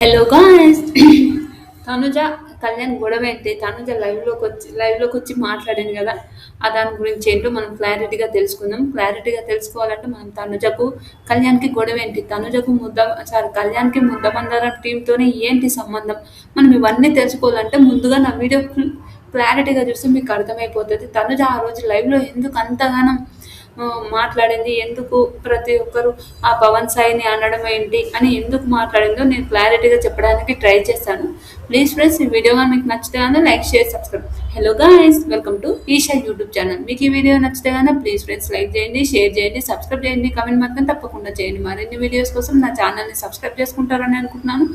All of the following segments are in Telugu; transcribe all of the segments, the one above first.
Hello guys. తనుజ కళ్యాణ్ గొడవ ఏంటి? తనుజ లైవ్లోకి వచ్చి మాట్లాడింది కదా, ఆ దాని గురించి ఏంటో మనం క్లారిటీగా తెలుసుకుందాం. క్లారిటీగా తెలుసుకోవాలంటే మనం తనుజకు కళ్యాణ్కి గొడవ ఏంటి, తనుజకు కళ్యాణ్కి ముద్దమందారం టీంతోనే ఏంటి సంబంధం, మనం ఇవన్నీ తెలుసుకోవాలంటే ముందుగా నా వీడియో క్లారిటీగా చూస్తే మీకు అర్థమైపోతుంది. తనుజ ఆ రోజు లైవ్లో ఎందుకు అంతగానం మాట్లాడింది, ఎందుకు ప్రతి ఒక్కరు ఆ పవన్ సాయిని అనడం ఏంటి అని ఎందుకు మాట్లాడిందో నేను క్లారిటీగా చెప్పడానికి ట్రై చేస్తాను. ప్లీజ్ ఫ్రెండ్స్, ఈ వీడియో కానీ మీకు నచ్చితే కానీ like, share, subscribe. Hello guys, welcome to Isha YouTube channel. మీకు ఈ వీడియో నచ్చితే కానీ ప్లీజ్ ఫ్రెండ్స్ లైక్ చేయండి, షేర్ చేయండి, సబ్స్క్రైబ్ చేయండి, కమెంట్ మాత్రం తప్పకుండా చేయండి. మరిన్ని వీడియోస్ కోసం నా ఛానల్ని సబ్స్క్రైబ్ చేసుకుంటారని అనుకుంటున్నాను.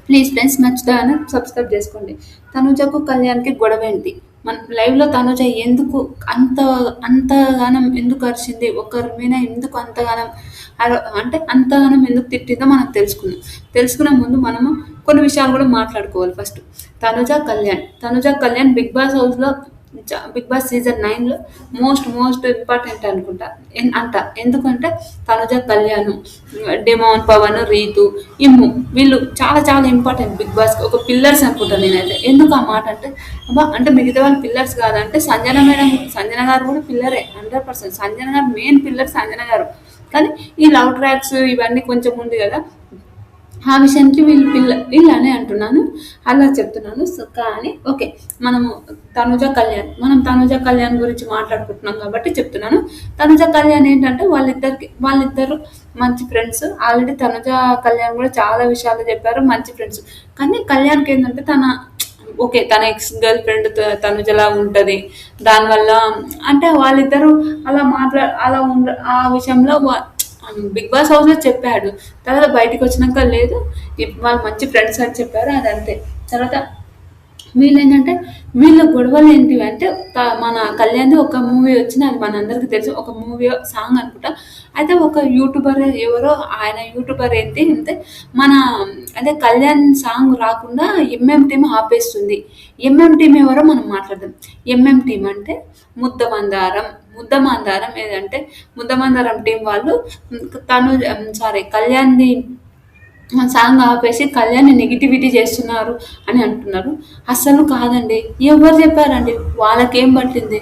ప్లీజ్ ఫ్రెండ్స్, నచ్చుతాయని సబ్స్క్రైబ్ చేసుకోండి. తనుజకు కళ్యాణ్కి గొడవ ఏంటి? మన లైవ్లో తనుజ ఎందుకు అంతగానం ఎందుకు అరిచింది, ఒకరి మీద ఎందుకు అంతగానం అంటే అంతగానం ఎందుకు తిట్టిందో మనం తెలుసుకునే ముందు మనము కొన్ని విషయాలు కూడా మాట్లాడుకోవాలి. First Tanuja Kalyan Bigg Boss season 9లో మోస్ట్ ఇంపార్టెంట్ అనుకుంటా ఎందుకంటే తనుజ కళ్యాణ్, డెమోన్, పవన్, రీతు, ఇమ్ము వీళ్ళు చాలా చాలా ఇంపార్టెంట్ బిగ్ బాస్ ఒక పిల్లర్స్ అనుకుంటాను నేనైతే. ఎందుకు ఆ మాట అంటే, అబ్బా అంటే మిగతా వాళ్ళు పిల్లర్స్ కాదంటే సంజన గారు కూడా పిల్లరే 100%. సంజన గారు మెయిన్ పిల్లర్, సంజన గారు. కానీ ఈ లవ్ ట్రాక్స్ ఇవన్నీ కొంచెం ఉంది కదా, ఆ విషయానికి వీళ్ళనే అంటున్నాను, అలా చెప్తున్నాను. కానీ ఓకే, మనం తనుజ కళ్యాణ్ గురించి మాట్లాడుకుంటున్నాం కాబట్టి చెప్తున్నాను. తనుజ కళ్యాణ్ ఏంటంటే వాళ్ళిద్దరు మంచి ఫ్రెండ్స్. ఆల్రెడీ తనుజ కళ్యాణ్ కూడా చాలా విషయాలు చెప్పారు, మంచి ఫ్రెండ్స్. కానీ కళ్యాణ్కి ఏంటంటే తన ఎక్స్ గర్ల్ ఫ్రెండ్ తనుజలా ఉంటుంది. దానివల్ల అంటే వాళ్ళిద్దరూ అలా ఆ విషయంలో బిగ్ బాస్ హౌస్లో చెప్పాడు. తర్వాత బయటికి వచ్చినాక లేదు, వాళ్ళు మంచి ఫ్రెండ్స్ అని చెప్పారు, అదంతే. తర్వాత వీళ్ళ గొడవలు ఏంటివి అంటే, మన కళ్యాణ్ ఒక మూవీ వచ్చింది, అది మనందరికీ తెలుసు. ఒక మూవీ సాంగ్ అనుకుంటా. అయితే ఒక యూట్యూబర్ ఎవరో, ఆయన యూట్యూబర్ ఏంటి అంటే అదే కళ్యాణ్ సాంగ్ రాకుండా ఎంఎం టీం ఆపేస్తుంది. ఎంఎం టీం ఎవరో మనం మాట్లాడదాం. ఎంఎం టీం అంటే ముద్దమందారం ఏదంటే ముద్దమందారం టీం వాళ్ళు కళ్యాణ్ది సాంగ్ ఆపేసి కళ్యాణ్ని నెగిటివిటీ చేస్తున్నారు అని అంటున్నారు. అస్సలు కాదండి, ఎవరు చెప్పారండి? వాళ్ళకేం పట్టింది?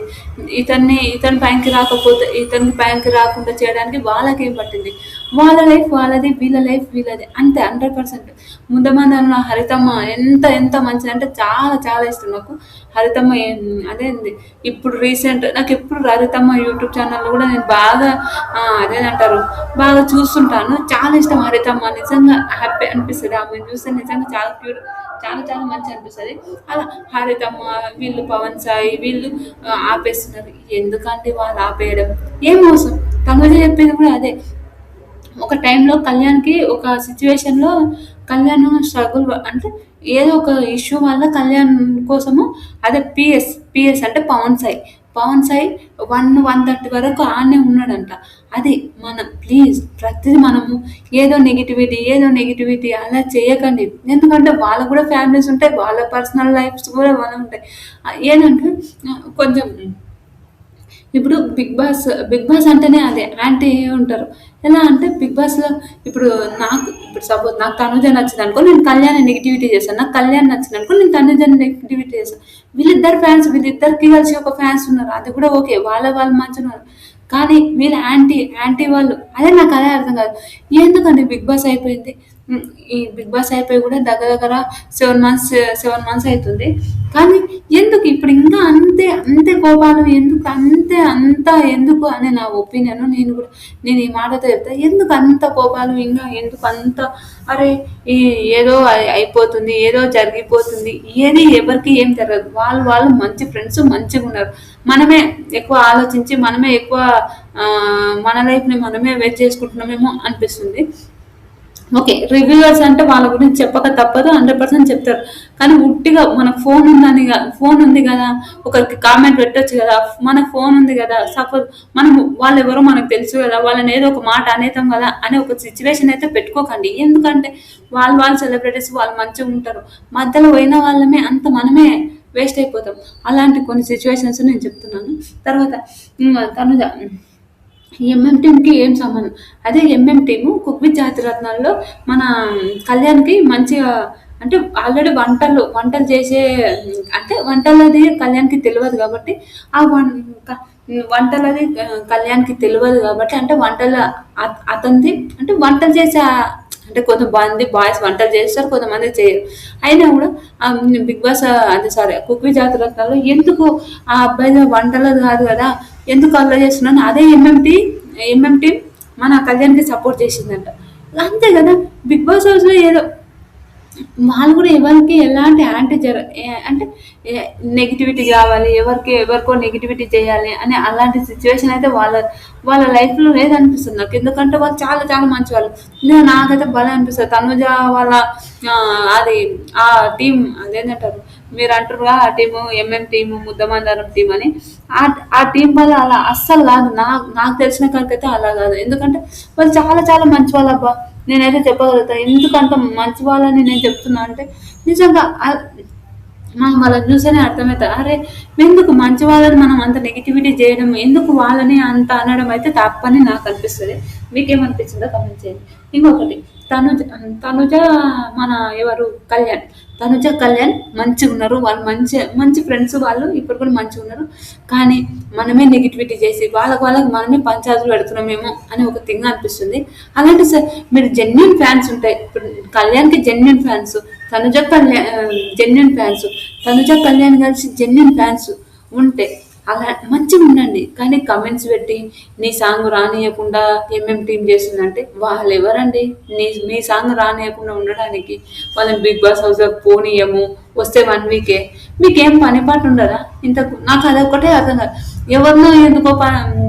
ఇతనికి పైకి రాకుండా చేయడానికి వాళ్ళకేం పట్టింది? వాళ్ళ లైఫ్ వాళ్ళది, వీళ్ళ లైఫ్ వీళ్ళది, అంతే. 100%. ముద్దమందంలో హరితమ్మ ఎంత ఎంత మంచిది అంటే చాలా చాలా ఇష్టం నాకు. హరితమ్మ అదేంది ఇప్పుడు రీసెంట్, నాకు ఎప్పుడు హరితమ్మ యూట్యూబ్ ఛానల్లో కూడా నేను బాగా అదేనంటారు బాగా చూస్తుంటాను. చాలా ఇష్టం హరితమ్మ. నిజంగా హ్యాపీ అనిపిస్తుంది ఆమెను చూస్తే, నిజంగా చాలా క్యూట్, చాలా చాలా మంచి అనిపిస్తుంది. అలా హరితమ్మ వీళ్ళు పవన్ సాయి వీళ్ళు ఆపేస్తున్నారు. ఎందుకంటే వాళ్ళు ఆపేయడం ఏం మోసం? తనుజ చెప్పింది కూడా అదే. ఒక టైంలో కళ్యాణ్కి ఒక సిచ్యువేషన్లో కళ్యాణ్ స్ట్రగుల్ అంటే ఏదో ఒక ఇష్యూ వల్ల కళ్యాణ్ కోసము అదే పిఎస్ అంటే పవన్ సాయి 130 వరకు ఆడనే ఉన్నాడంట. అది ప్లీజ్ ప్రతిదీ మనము ఏదో నెగిటివిటీ అలా చేయకండి. ఎందుకంటే వాళ్ళకు కూడా ఫ్యామిలీస్ ఉంటాయి, వాళ్ళ పర్సనల్ లైఫ్స్ కూడా వాళ్ళ ఉంటాయి. ఏంటంటే కొంచెం ఇప్పుడు బిగ్ బాస్ అంటేనే అదే యాంటీ ఉంటారు. ఎలా అంటే బిగ్ బాస్లో ఇప్పుడు సపోజ్ నాకు తనుజ నచ్చింది అనుకో, నేను కళ్యాణ్ నెగిటివిటీ చేశాను. నాకు కళ్యాణ్ నచ్చింది అనుకో, నేను తనుజ నెగిటివిటీ చేశాను. వీళ్ళిద్దరికి కలిసి ఒక ఫ్యాన్స్ ఉన్నారు, అది కూడా ఓకే, వాళ్ళ మంచిగా ఉన్నారు. కానీ వీళ్ళు యాంటీ వాళ్ళు, అదే అర్థం కాదు. ఎందుకండి బిగ్ బాస్ అయిపోయింది, ఈ బిగ్ బాస్ అయిపోయి కూడా దగ్గర 7 months అవుతుంది. కానీ ఎందుకు ఇప్పుడు ఇంకా అంతే కోపాలు ఎందుకు, ఎందుకు అని నా ఒపీనియన్. నేను ఈ మాటతో చెప్తా, ఎందుకు అంత కోపాలు, ఇంకా ఎందుకు అంత అరే ఏదో అయిపోతుంది, ఏదో జరిగిపోతుంది, ఏది ఎవరికి ఏం జరగదు. వాళ్ళు మంచి ఫ్రెండ్స్, మంచిగా ఉన్నారు. మనమే ఎక్కువ ఆలోచించి మనమే ఎక్కువ మన లైఫ్ని మనమే వేస్ట్ చేసుకుంటున్నామేమో అనిపిస్తుంది. ఓకే, రివ్యూవర్స్ అంటే వాళ్ళ గురించి చెప్పక తప్పదు, 100% చెప్తారు. కానీ ఉట్టిగా మనకు ఫోన్ ఉంది కదా, ఒకరికి కామెంట్ పెట్టొచ్చు కదా, మనకు ఫోన్ ఉంది కదా, సపోజ్ వాళ్ళు ఎవరో మనకు తెలుసు కదా, వాళ్ళని ఏదో ఒక మాట అనేతాం కదా అనే ఒక సిచ్యువేషన్ అయితే పెట్టుకోకండి. ఎందుకంటే వాళ్ళు సెలబ్రిటీస్, వాళ్ళు మంచిగా ఉంటారు, మధ్యలో పోయిన వాళ్ళమే అంత మనమే వేస్ట్ అయిపోతాం. అలాంటి కొన్ని సిచ్యువేషన్స్ నేను చెప్తున్నాను. తర్వాత తనుజ ఎంఎం టీమ్‌కి ఏం సంబంధం. అదే ఎంఎం టీము 'కుక్ విత్ జాతిరత్నాల్లో' మన కళ్యాణ్‌కి మంచిగా అంటే ఆల్రెడీ వంటలు చేసే అంటే వంటలది కళ్యాణ్‌కి తెలవదు కాబట్టి, ఆ క వంటలది కళ్యాణ్‌కి తెలవదు కాబట్టి అంటే వంటల అతనిది అంటే వంటలు చేసే అంటే కొంతమంది బాయ్స్ వంటలు చేస్తారు. కొంతమంది చేయరు. అయినా గూడా 'బిగ్ బాస్' అదే సారీ 'కుక్ విత్ జాతిరత్నాల్లో' ఎందుకు ఆ అబ్బాయిది వంటలది కాదు గదా! ఎందుకు అలా చేస్తున్నాను అదే ఎంఎం టీమ్ మన కళ్యాణ్‌కి సపోర్ట్ చేసిందంట. అంతే గదా! 'బిగ్ బాస్' హౌస్‌లో ఏదో వాళ్ళు కూడా ఎవరికి ఎలాంటి అంటే ఏ నెగటివిటీ కావాలి, ఎవరికో నెగటివిటీ చేయాలి అని అలాంటి సిచ్యువేషన్ అయితే వాళ్ళ లైఫ్‌లో లేదనిపిస్తుంది నాకు. ఎందుకంటే వాళ్ళు చాలా చాలా మంచివాళ్ళు. నాకైతే భలే అనిపిస్తది. తనుజ వాళ్ళ అది ఆ టీమ్ అదేంటంటారు మీరంటారుగా ఆ టీము ఎంఎం టీము, ముద్దమందారం టీమ్ అని. ఆ టీం వల్ల అలా అస్సలు కాదు. నాకు తెలిసిన కాడికైతే అలా కాదు. ఎందుకంటే వాళ్ళు చాలా చాలా మంచివాళ్ళబ్బా! నేనైతే చెప్పగలుగుతా. ఎందుకంత మంచి వాళ్ళని నేను చెప్తున్నా అంటే నిజంగా మనం వాళ్ళని చూస్తేనే అర్థమవుతుంది. అరే ఎందుకు మంచి వాళ్ళని మనం అంత నెగిటివిటీ చేయడం, ఎందుకు వాళ్ళని అంత అనడం అయితే తప్పని నాకు అనిపిస్తుంది. మీకేమనిపించిందో కమెంట్ చేయండి. ఇంకొకటి తనుజ తనుజ మన ఎవరు కళ్యాణ్ కళ్యాణ్ మంచిగా ఉన్నారు. వాళ్ళు మంచి మంచి ఫ్రెండ్స్. వాళ్ళు ఇప్పుడు కూడా మంచిగా ఉన్నారు. కానీ మనమే నెగిటివిటీ చేసి వాళ్ళకి మనమే పంచాయతీలు పెడుతున్నామేమో అని ఒక థింగ్ అనిపిస్తుంది. అలాంటి మీరు జెన్యున్ ఫ్యాన్స్ ఉంటాయి. ఇప్పుడు కళ్యాణ్కి genuine fans, genuine fans, Tanuja Kalyan కలిసి జెన్యున్ ఫ్యాన్స్ ఉంటే అలా మంచిగా ఉండండి. కానీ కమెంట్స్ పెట్టి నీ సాంగ్ రానియకుండా ఎంఎం టీం చేసిందంటే వాళ్ళు ఎవరండి మీ సాంగ్ రానియకుండా ఉండడానికి? వాళ్ళని బిగ్ బాస్ హౌస్ పోనీయము, వస్తే 1 వీకే. మీకేం పని పాటు ఉండదా? ఇంతకు నాకు అదొక్కటే అర్థం కాదు. ఎవరినో ఎందుకో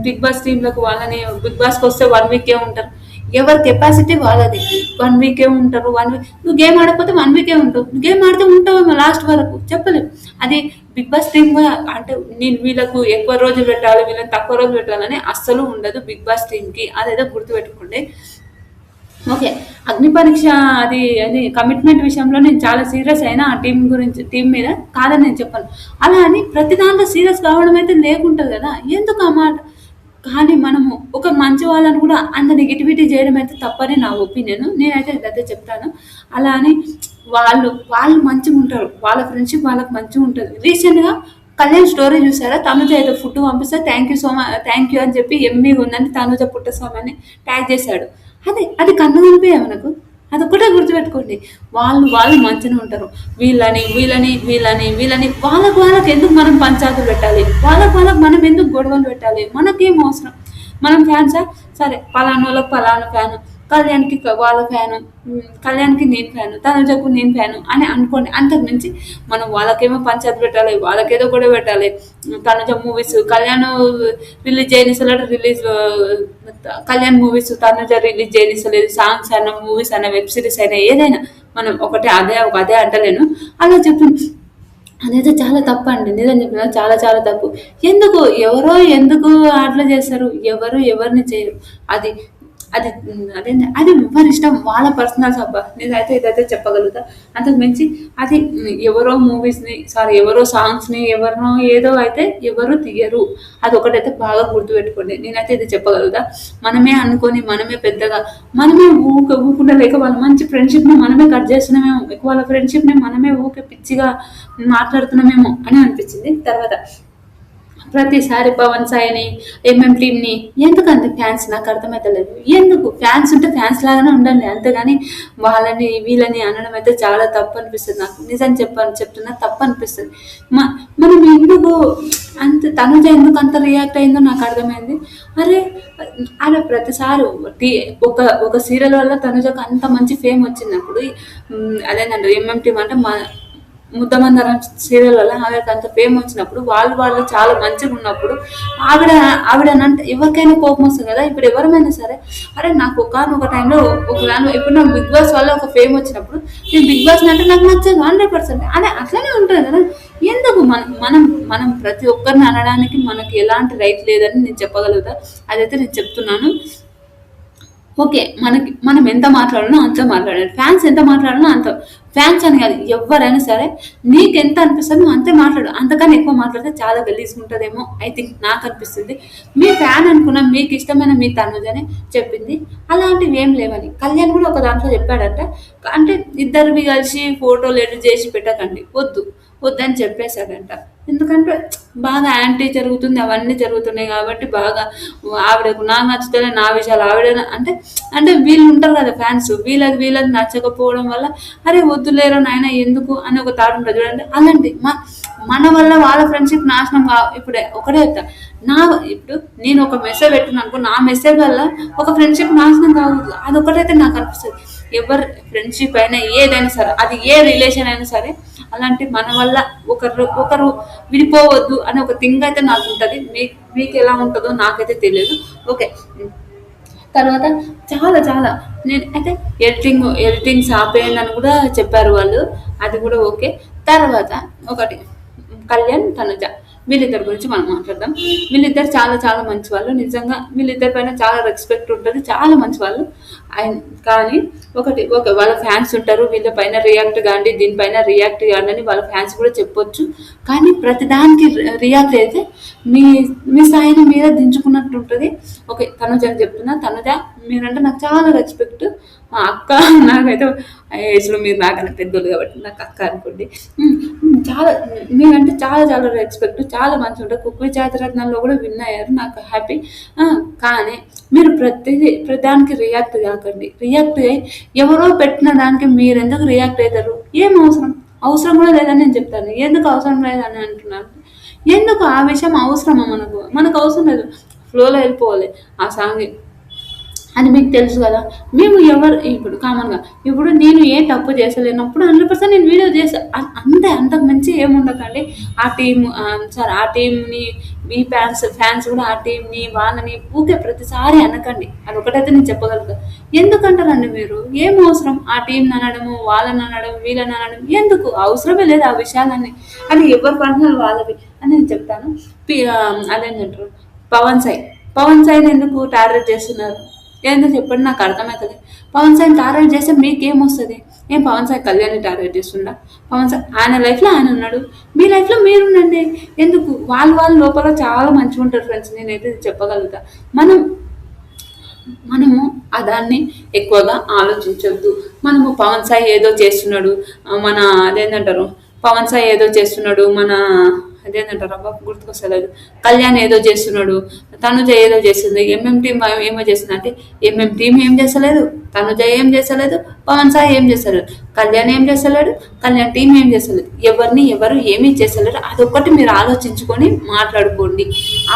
బిగ్ బాస్ టీంలకు వాళ్ళని బిగ్ బాస్కి వస్తే 1 వీకే ఉంటారు. ఎవరి కెపాసిటీ వాళ్ళది. 1 వీకే ఉంటారు. నువ్వు గేమ్ ఆడకపోతే 1 వీకే ఉంటావు. గేమ్ ఆడితే ఉంటావేమో లాస్ట్ వరకు చెప్పలేము. అది బిగ్ బాస్ టీమ్ అంటే నేను వీళ్ళకు ఎక్కువ రోజులు పెట్టాలి, వీళ్ళని తక్కువ రోజులు పెట్టాలని అస్సలు ఉండదు బిగ్ బాస్ టీంకి. అదేదో గుర్తుపెట్టుకోండి. ఓకే. అగ్ని పరీక్ష అది కమిట్మెంట్ విషయంలో నేను చాలా సీరియస్ అయినా ఆ టీం మీద కాదని నేను చెప్పను. అలా అని ప్రతి దాంట్లో సీరియస్ కావడం అయితే లేకుంటుంది కదా! ఎందుకు ఆ మాట? కానీ మనము ఒక మంచి వాళ్ళని కూడా అంత నెగటివిటీ చేయడం అయితే తప్పని నా ఒపీనియన్. నేనైతే ఇదైతే చెప్తాను. అలా అని వాళ్ళు మంచిగా ఉంటారు. వాళ్ళ ఫ్రెండ్షిప్ వాళ్ళకి మంచిగా ఉంటుంది. రీసెంట్‌గా కళ్యాణ్ స్టోరీ చూసారా? తనుజ ఏదో ఫుడ్ పంపిస్తే థ్యాంక్ యూ అని చెప్పి ఎమ్మీగా ఉందని తనుజ పుట్టస్వామి అని ట్యాగ్ చేశాడు. అది కన్ను కనిపియా మనకు? అదొక్కటే గుర్తుపెట్టుకోండి. వాళ్ళు మంచిగా ఉంటారు. వీళ్ళని వాళ్ళకి ఎందుకు మనం పంచాయతీలు పెట్టాలి? వాళ్ళకి మనం ఎందుకు గొడవలు పెట్టాలి? మనకేం అవసరం? మనం ఫ్యాన్సా? సరే పలానోళ్ళకి పలానా ఫ్యాను, వాళ్ళ ఫ్యాను, కళ్యాణ్‌కి నేను ఫ్యాను, తనుజకు నేను ఫ్యాను అని అనుకోండి. అంతకు మించి మనం వాళ్ళకేమో పంచాయతీ పెట్టాలి, వాళ్ళకేదో గొడవ పెట్టాలి. తనుజ మూవీస్ కళ్యాణ్ రిలీజ్ చేయనిస్తలేడు, కళ్యాణ్ మూవీస్ తనుజ రిలీజ్ చేయనిస్తలేదు. సాంగ్స్ అయినా, మూవీస్ అయినా, వెబ్ సిరీస్ అయినా ఏదైనా మనం అదే అంటలేను. అలా చెప్తుంది. అదైతే చాలా తప్పండి. నిజం చెప్పిన చాలా చాలా తప్పు. ఎందుకు అట్లా చేస్తారు? ఎవరిని చేయరు. అది అది అది ఎవరిష్టం. వాళ్ళ పర్సనల్స్ అబ్బా! నేనైతే ఇదైతే చెప్పగలుగుతా. అంతకు మించి అది ఎవరో ఎవరో సాంగ్స్‌ని ఎవరినో ఏదో అయితే ఎవరు తీయరు. అదొకటైతే బాగా గుర్తుపెట్టుకోండి. నేనైతే ఇది చెప్పగలుగుతా. మనమే అనుకోని, మనమే ఊకుండ లేక వాళ్ళ మంచి ఫ్రెండ్‌షిప్‌ని మనమే కట్ చేస్తున్నామేమో, వాళ్ళ ఫ్రెండ్‌షిప్‌ని మనమే ఊకే పిచ్చిగా మాట్లాడుతున్నామేమో అని అనిపించింది. తర్వాత ప్రతిసారి పవన్ సాయిని, ఎంఎం టీమ్‌ని ఎందుకంత ఫ్యాన్స్ నాకు అర్థమైతలేదు. ఎందుకు? ఫ్యాన్స్ ఉంటే ఫ్యాన్స్ లాగానే ఉండండి. అంతేగాని వీళ్ళని అనడం అయితే చాలా తప్పనిపిస్తది నాకు. నిజం చెప్తున్నా తప్పనిపిస్తది. మ మనం ఎందుకు తనుజ ఎందుకు అంత రియాక్ట్ అయిందో నాకు అర్థమైంది. అరే! ప్రతిసారి ఒక సీరియల్ వల్ల తనుజకు అంత మంచి ఫేమ్ వచ్చినప్పుడు అదేనండి ఎంఎం టీమ్ అంటే ముద్దమందారం సీరియల్ వల్ల ఆవిడకి అంత ఫేమ్ వచ్చినప్పుడు వాళ్ళు చాలా మంచిగా ఉన్నప్పుడు ఆవిడనంటే ఎవరికైనా కోపం వస్తుంది కదా! ఇప్పుడు ఎవరమైనా సరే అరే నాకు ఒకానొక టైంలో ఇప్పుడు నాకు బిగ్ బాస్ వల్ల ఒక ఫేమ్ వచ్చినప్పుడు నేను బిగ్ బాస్ అంటే నాకు నచ్చదు 100%. అట్లనే ఉంటుంది కదా! ఎందుకు మనం ప్రతి ఒక్కరిని అనడానికి మనకి ఎలాంటి రైట్ లేదని నేను చెప్పగలుగుతా. అదైతే నేను చెప్తున్నాను. ఓకే. మనం ఎంత మాట్లాడాలో అంత మాట్లాడాలి. ఫ్యాన్స్ ఎంత మాట్లాడాలో అంత. ఫ్యాన్స్ అని కాదు, ఎవ్వరైనా సరే నీకెంత అనిపిస్తదో నువ్వు అంతే మాట్లాడు. అంతకన్నా ఎక్కువ మాట్లాడితే చాలా గలీజ్‌గుంటదేమో ఐ థింక్ నాకనిపిస్తుంది. మీ ఫ్యాన్ అనుకున్న మీకిష్టమైన మీ తనుజనే చెప్పింది. అలాంటివి ఏం లేవని. కళ్యాణ్ కూడా ఒక దాంట్లో చెప్పాడంట. అంటే ఇద్దరివి కలిసి ఫోటోలు ఎడిట్ చేసి పెట్టకండి. వద్దని చెప్పేసాడంట. ఎందుకంటే బాగా యాంటీ జరుగుతుంది. అవన్నీ జరుగుతున్నాయి కాబట్టి బాగా ఆవిడకు నాకు నచ్చుతలే, నా విషయాలు ఆవిడ అంటే వీళ్ళు ఉంటారు కదా ఫ్యాన్స్, వీళ్ళకి నచ్చకపోవడం వల్ల అరే వద్దులేరా నాయన ఎందుకు అని ఒక థాట్ ఉంటుంది చూడండి. అలాంటి మన వల్ల వాళ్ళ ఫ్రెండ్షిప్ నాశనం ఇప్పుడే ఒకటే చెప్తా. నా ఇప్పుడు నేను ఒక మెసేజ్ పెట్టినానుకో, నా మెసేజ్ వల్ల ఒక ఫ్రెండ్షిప్ నాశనం కావద్దు. అదొకటైతే నాకు అనిపిస్తుంది. ఎవరి ఫ్రెండ్షిప్ అయినా ఏదైనా సరే, అది ఏ రిలేషన్ అయినా సరే, అలాంటి మన వల్ల ఒకరు విడిపోవద్దు అనే ఒక థింగ్ అయితే నాకు ఉంటుంది. మీకు ఎలా ఉంటుందో నాకైతే తెలియదు. ఓకే. తర్వాత చాలా చాలా నేను అయితే ఎడిటింగ్స్ ఆపేయండి అని కూడా చెప్పారు వాళ్ళు. అది కూడా ఓకే. తర్వాత ఒకటి కళ్యాణ్ తనుజ వీళ్ళిద్దరి గురించి మనం మాట్లాడదాం. వీళ్ళిద్దరు చాలా చాలా మంచి వాళ్ళు. నిజంగా వీళ్ళిద్దరి పైన చాలా రెస్పెక్ట్ ఉంటుంది. చాలా మంచి వాళ్ళు. కానీ ఓకే, వాళ్ళ ఫ్యాన్స్ ఉంటారు, వీళ్ళ పైన రియాక్ట్ కాండి, దీనిపైన రియాక్ట్ కాండి అని వాళ్ళ ఫ్యాన్స్ కూడా చెప్పొచ్చు. కానీ ప్రతిదానికి రియాక్ట్ అయితే మీ మీ స్థాయిని మీద దించుకున్నట్టు ఉంటుంది. ఓకే, తనుజకి చెప్తున్నా. తనుజ మీరంటే నాకు చాలా రెస్పెక్ట్. మా అక్క నాకైతే ఏజ్లో మీరు నాకన్నా పెద్దోళ్ళు కాబట్టి నాకు అక్క అనుకోండి. చాలా మీరంటే చాలా చాలా రెస్పెక్ట్. చాలా మంచిగా ఉంటుంది. కుక్ విత్ జాతిరత్నాల్లో కూడా విన్ అయ్యారు. నాకు హ్యాపీ. కానీ మీరు ప్రతిదానికి రియాక్ట్ కాకండి. రియాక్ట్ అయ్యి ఎవరో పెట్టిన దానికి మీరు ఎందుకు రియాక్ట్ అవుతారు? ఏం అవసరం కూడా లేదని నేను చెప్తాను. ఎందుకు అవసరం లేదని అంటున్నాను? ఎందుకు ఆ విషయం అవసరమా? మనకు అవసరం లేదు. ఫ్లోలో వెళ్ళిపోవాలి ఆ సాంగ్ అని మీకు తెలుసు కదా. మేము ఇప్పుడు కామన్గా ఇప్పుడు నేను ఏ తప్పు చేసలేనప్పుడు 100% నేను వీడియో చేసా. అంతకు మించి ఏముండకండి. ఆ టీంని మీ ఫ్యాన్స్ కూడా ఆ టీంని వాళ్ళని ఊకే ప్రతిసారి అనకండి. అదొకటైతే నేను చెప్పగలుగుతా. ఎందుకంటారండి మీరు? ఏం అవసరం ఆ టీంని అనడము, వాళ్ళని అనడం, వీళ్ళని అనడం? ఎందుకు అవసరమే లేదు ఆ విషయాలన్నీ. అది ఎవరి పర్సనల్ వాళ్ళవి అని నేను చెప్తాను. అదేంటంటారు, పవన్ సాయిని ఎందుకు టార్గెట్ చేస్తున్నారు? ఏందో చెప్పండి, నాకు అర్థమవుతుంది. పవన్ సాయిని టార్గెట్ చేస్తే మీకేమొస్తుంది? ఏం పవన్ సాయి కళ్యాణ్ని టార్గెట్ చేస్తుండా? పవన్ సాయి ఆయన లైఫ్లో ఆయన ఉన్నాడు, మీ లైఫ్లో మీరుండండి. ఎందుకు? వాళ్ళ లోపల చాలా మంచిగా ఉంటారు ఫ్రెండ్స్. నేనైతే ఇది చెప్పగలుగుతా. మనము దాన్ని ఎక్కువగా ఆలోచించొద్దు. మనము పవన్ సాయి ఏదో చేస్తున్నాడు, అదేంటంటారు, పవన్ సాయి ఏదో చేస్తున్నాడు, అదేంటంటారు అబ్బా గుర్తుకొస్తలేదు, కళ్యాణ్ ఏదో చేస్తున్నాడు, తనుజ ఏదో చేస్తుంది, టీం ఏమో చేస్తుంది అంటే టీం ఏం చేస్తలేదు, తనుజ ఏం చేస్తలేదు, పవన్ సాయి ఏం చేస్తలేదు, కళ్యాణ్ ఏం చేస్తలేడు, కళ్యాణ్ టీం ఏం చేస్తలేదు, ఎవరు ఏమీ చేస్తలేరు. అదొక్కటి మీరు ఆలోచించుకొని మాట్లాడుకోండి,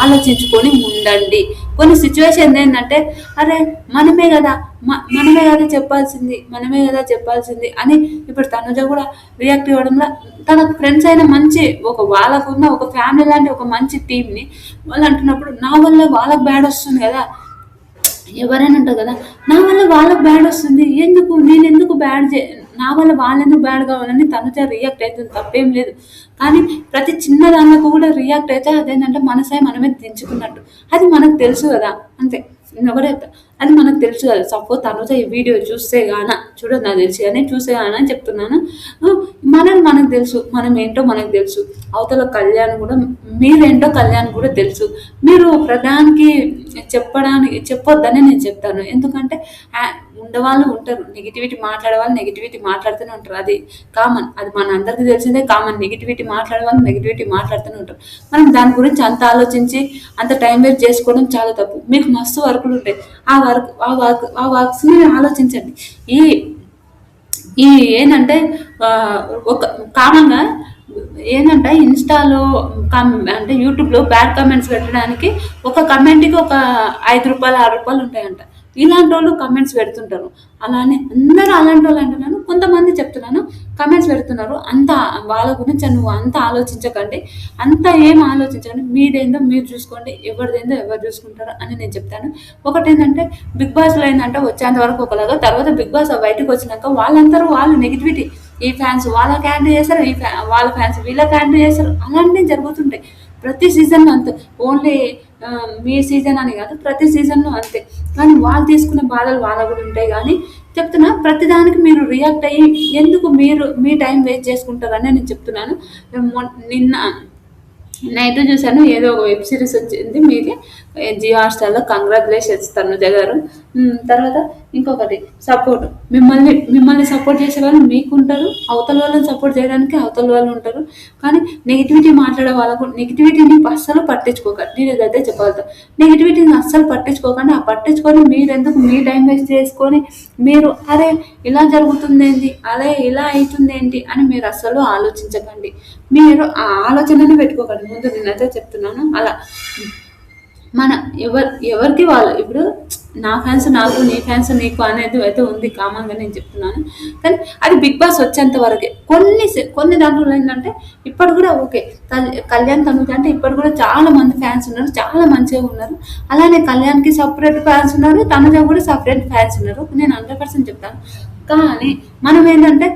ఆలోచించుకొని ఉండండి. కొన్ని సిచ్యువేషన్ ఏంటంటే అరే మనమే కదా చెప్పాల్సింది అని ఇప్పుడు తనుజ కూడా రియాక్ట్ ఇవ్వడంలో తన ఫ్రెండ్స్ అయిన మంచి వాళ్ళకున్న ఒక ఫ్యామిలీ లాంటి ఒక మంచి టీంని వాళ్ళు అంటున్నప్పుడు నా వల్ల వాళ్ళకి బ్యాడ్ వస్తుంది కదా. ఎవరైనా ఉంటారు కదా, నా వల్ల వాళ్ళకి బ్యాడ్ వస్తుంది, నేను ఎందుకు నా వల్ల వాళ్ళెందుకు బ్యాడ్ కావాలని తనుజ రియాక్ట్ అవుతుంది, తప్పేం లేదు. కానీ ప్రతి చిన్న దానికి కూడా రియాక్ట్ అయితే అదేంటంటే మనసే మనమే దించుకున్నట్టు. అది మనకు తెలుసు కదా, అంతే. ఒకటే అది మనకు తెలుసు కదా. సపోజ్ తనుజ ఈ వీడియో చూడదు నాకు తెలిసి కానీ అని చెప్తున్నాను. మనకు తెలుసు, మనం ఏంటో మనకు తెలుసు. అవతల కళ్యాణ్ కూడా మీరేంటో కళ్యాణ్ కూడా తెలుసు. మీరు ప్రధానికి చెప్పొద్దని నేను చెప్తాను. ఎందుకంటే ఉండేవాళ్ళు ఉంటారు, నెగిటివిటీ మాట్లాడే వాళ్ళు నెగిటివిటీ మాట్లాడుతూనే ఉంటారు. అది కామన్, అది మన అందరికీ తెలిసిందే కామన్. నెగిటివిటీ మాట్లాడే వాళ్ళు నెగిటివిటీ మాట్లాడుతూనే ఉంటారు. మనం దాని గురించి అంత ఆలోచించి అంత టైం వేస్ట్ చేసుకోవడం చాలా తప్పు. మీకు మస్తు వర్కులు ఉంటాయి, ఆ వర్క్స్ని ఆలోచించండి. ఈ ఏంటంటే ఒక కామన్గా ఏంటంటే ఇన్స్టాలో అంటే యూట్యూబ్లో బ్యాడ్ కమెంట్స్ పెట్టడానికి ఒక కమెంట్కి ఒక ₹5 ₹6 ఉంటాయంట. ఇలాంటి వాళ్ళు కమెంట్స్ పెడుతుంటారు. అలానే అందరూ అలాంటి వాళ్ళు అంటున్నాను, కొంతమంది చెప్తున్నాను కమెంట్స్ పెడుతున్నారు. అంత వాళ్ళ గురించి నువ్వు అంత ఆలోచించకండి, అంత ఏం ఆలోచించకండి. మీదేందో మీరు చూసుకోండి, ఎవరిదేందో ఎవరు చూసుకుంటారు అని నేను చెప్తాను. ఒకటి ఏంటంటే బిగ్ బాస్లో ఏంటంటే వచ్చేంత వరకు ఒకలాగా, తర్వాత బిగ్ బాస్ బయటకు వచ్చినాక వాళ్ళు నెగిటివిటీ, ఈ ఫ్యాన్స్ వాళ్ళ క్యాండిల్ చేస్తారు, వాళ్ళ ఫ్యాన్స్ వీళ్ళ క్యాండిల్ చేస్తారు. అలాంటివి జరుగుతుంటాయి ప్రతి సీజన్లో. అంత ఓన్లీ మీ సీజన్ అని కాదు, ప్రతి సీజన్‌లో అంతే. కానీ వాళ్ళు తీసుకునే బాధలు వాళ్ళకి కూడా ఉంటాయి గానీ, చెప్తున్నా ప్రతిదానికి మీరు రియాక్ట్ అయ్యి ఎందుకు మీరు మీ టైం వేస్ట్ చేసుకుంటారనే నేను చెప్తున్నాను. నిన్న నైట్ చూసాను, ఏదో ఒక వెబ్ సిరీస్ వచ్చింది మీది జియో హాట్‌స్టార్‌లో. కంగ్రాచ్యులేషన్స్ తనుజ గారు. తర్వాత ఇంకొకటి సపోర్ట్. మిమ్మల్ని సపోర్ట్ చేసేవాళ్ళు మీకుంటారు. అవతల వాళ్ళని సపోర్ట్ చేయడానికి అవతల వాళ్ళు ఉంటారు. కానీ నెగటివిటీ మాట్లాడే వాళ్ళకు నెగటివిటీని అస్సలు పట్టించుకోకండి. నేను ఇదైతే చెప్పగలుగుతా. నెగటివిటీని అస్సలు పట్టించుకోకండి. ఆ పట్టించుకొని మీరెందుకు మీ టైం వేస్ట్ చేసుకొని మీరు అరే ఇలా జరుగుతుందేంటి, అరే ఇలా అయితుందేంటి అని మీరు అస్సలు ఆలోచించకండి. మీరు ఆ ఆలోచనని పెట్టుకోకండి. ముందు నేనైతే చెప్తున్నాను అలా. మన ఎవరికి వాళ్ళు ఇప్పుడు నా ఫ్యాన్స్ నాకు, నీ ఫ్యాన్స్ నీకు అనేది అయితే ఉంది కామన్గా, నేను చెప్తున్నాను. కానీ అది బిగ్ బాస్ వచ్చేంత వరకే. కొన్ని దాంట్లో ఏంటంటే ఇప్పటి కూడా ఓకే, కళ్యాణ్ తనుజ అంటే ఇప్పటి కూడా చాలా మంది ఫ్యాన్స్ ఉన్నారు, చాలా మంచిగా ఉన్నారు. అలానే కళ్యాణ్కి సపరేట్ ఫ్యాన్స్ ఉన్నారు, తనుజ కూడా సపరేట్ ఫ్యాన్స్ ఉన్నారు. నేను 100% చెప్తాను. కానీ మనం ఏంటంటే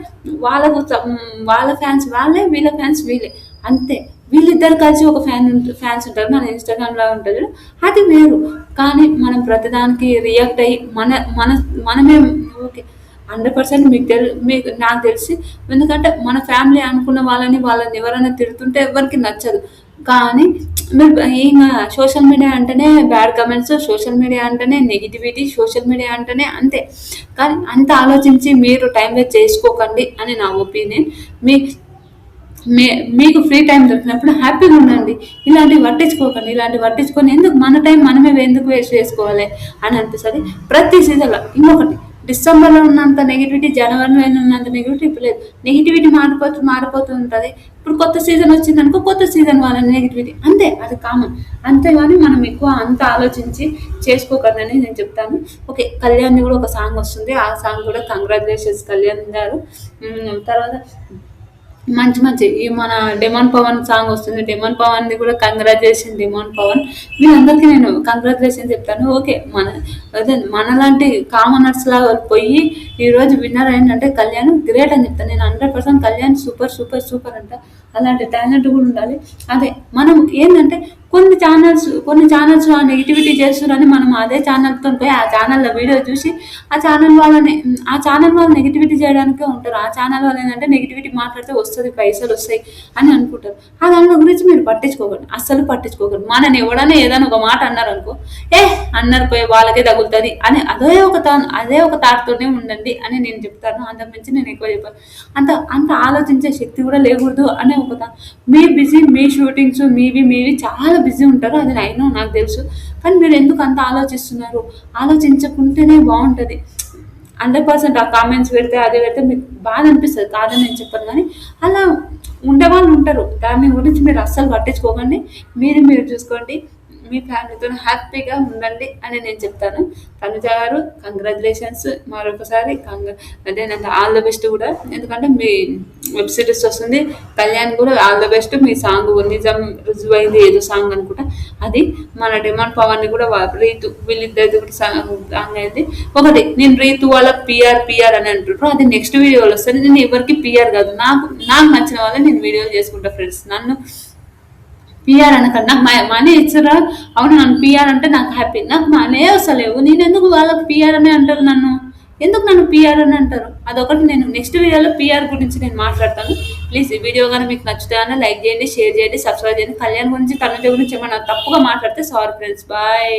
వాళ్ళ ఫ్యాన్స్ వాళ్ళే, వీళ్ళ ఫ్యాన్స్ వీళ్ళే, అంతే. వీళ్ళిద్దరు కలిసి ఒక ఫ్యాన్స్ ఉంటారు, మన ఇన్స్టాగ్రామ్లో ఉంటుంది, అది వేరు. కానీ మనం ప్రతిదానికి రియాక్ట్ అయ్యి మనమే ఓకే 100% మీకు నాకు తెలిసి. ఎందుకంటే మన ఫ్యామిలీ అనుకున్న వాళ్ళని ఎవరైనా తిడుతుంటే ఎవరికి నచ్చదు. కానీ మీరు ఇంకా సోషల్ మీడియా అంటేనే బ్యాడ్ కమెంట్స్, సోషల్ మీడియా అంటేనే నెగిటివిటీ, సోషల్ మీడియా అంటేనే అంతే. కానీ అంత ఆలోచించి మీరు టైం వేస్ట్ చేసుకోకండి అని నా ఒపీనియన్. మీ మీకు ఫ్రీ టైం దొరికినప్పుడు హ్యాపీగా ఉండండి. ఇలాంటివి పట్టించుకొని ఎందుకు మన టైం మనమే ఎందుకు వేస్ట్ చేసుకోవాలి అని అనిపిస్తుంది ప్రతి సీజన్లో. ఇంకొకటి, డిసెంబర్లో ఉన్నంత నెగిటివిటీ జనవరిలో ఉన్నంత నెగిటివిటీ ఇప్పుడు లేదు. నెగిటివిటీ మారిపోతూ ఉంటుంది. ఇప్పుడు కొత్త సీజన్ వచ్చిందనుకో, కొత్త సీజన్ వాళ్ళ నెగిటివిటీ అంతే, అది కామన్. అంతేగాని మనం ఎక్కువ అంత ఆలోచించి చేసుకోకండి అని నేను చెప్తాను. ఓకే, కళ్యాణ్ది కూడా ఒక సాంగ్ వస్తుంది, ఆ సాంగ్ కూడా కంగ్రాచులేషన్స్ కళ్యాణ్ గారు. తర్వాత మంచి ఈ మన డెమాన్ పవన్ సాంగ్ వస్తుంది, డెమాన్ పవన్ది కూడా కంగ్రాచులేషన్ డెమాన్ పవన్. వీళ్ళందరికీ నేను కంగ్రాచులేషన్ చెప్తాను. ఓకే, మనలాంటి కామనర్స్ లాగా పోయి ఈరోజు విన్నర్ అయిందంటే కళ్యాణ్ గ్రేట్ అని చెప్తాను నేను. 100% కళ్యాణ్ సూపర్ అంట. అలాంటి టాలెంట్ కూడా ఉండాలి. అదే మనం ఏంటంటే కొన్ని ఛానల్స్ ఆ నెగిటివిటీ చేస్తున్నారని మనం అదే ఛానల్తో పోయి ఆ ఛానల్లో వీడియో చూసి ఆ ఛానల్ వాళ్ళు నెగిటివిటీ చేయడానికే ఉంటారు. ఆ ఛానల్ వాళ్ళు ఏంటంటే నెగిటివిటీ మాట్లాడితే వస్తుంది, పైసలు వస్తాయి అని అనుకుంటారు. ఆ దాని గురించి మీరు అస్సలు పట్టించుకోకండి. మనని ఎవడన్నా ఏదైనా ఒక మాట అన్నారు అనుకో, అన్నారు పోయి వాళ్ళకే తగులుతుంది అని అదే ఒక థాట్తోనే ఉండండి అని నేను చెప్తాను. అంతకుమించి నేను ఎక్కువ చెప్పాను. అంత ఆలోచించే శక్తి కూడా లేకూడదు అనే ఒక మీ బిజీ, మీ షూటింగ్స్ మీవి చాలా బిజీ ఉంటారు, అది నాకు తెలుసు. కానీ మీరు ఎందుకు అంత ఆలోచిస్తున్నారు? ఆలోచించకుంటేనే బాగుంటుంది. 100% ఆ కామెంట్స్ పెడితే అది పెడితే మీకు బాధ అనిపిస్తుంది, కాదని నేను చెప్పను. కానీ అలా ఉండేవాళ్ళు ఉంటారు. దాని గురించి మీరు అస్సలు పట్టించుకోకండి. మీరు చూసుకోండి, మీ ఫ్యామిలీతో హ్యాపీగా ఉండండి అని నేను చెప్తాను. తనుజ గారు కంగ్రాచులేషన్స్ మరొకసారి. అదేనంటే ఆల్ ద బెస్ట్ కూడా. ఎందుకంటే మీ వెబ్ సిరీస్ వస్తుంది. కళ్యాణ్ కూడా all the best. Me song నిజం రుజువైంది ఏదో సాంగ్ అనుకుంటా, అది మన డిమాండ్ పవన్ కూడా రీతు వీళ్ళిద్దరిది కూడా సాంగ్ అయింది. ఒకటి, నేను రీతు వాళ్ళ పిఆర్ అని అంటున్నారు, అది నెక్స్ట్ వీడియోలో వస్తుంది. నేను ఎవరికి పిఆర్ కాదు, నాకు నచ్చిన వాళ్ళని నేను వీడియోలు చేసుకుంటా ఫ్రెండ్స్. నన్ను పిఆర్ అనకండి. నాకు మనీ ఇచ్చారా, అవును, నన్ను పిఆర్ అంటే నాకు హ్యాపీ. నాకు మనీ వస్తలేవు, నేను ఎందుకు వాళ్ళకి పిఆర్ అని అంటారు? నన్ను పిఆర్ అని అంటారు? అదొకటి. నేను నెక్స్ట్ వీడియోలో పిఆర్ గురించి నేను మాట్లాడతాను. ప్లీజ్ ఈ వీడియో కానీ మీకు నచ్చుతాయని లైక్ చేయండి, షేర్ చేయండి, సబ్స్క్రైబ్ చేయండి. కళ్యాణ్ గురించి తనుజ గురించి ఏమైనా తప్పుగా మాట్లాడితే సారీ ఫ్రెండ్స్, బాయ్.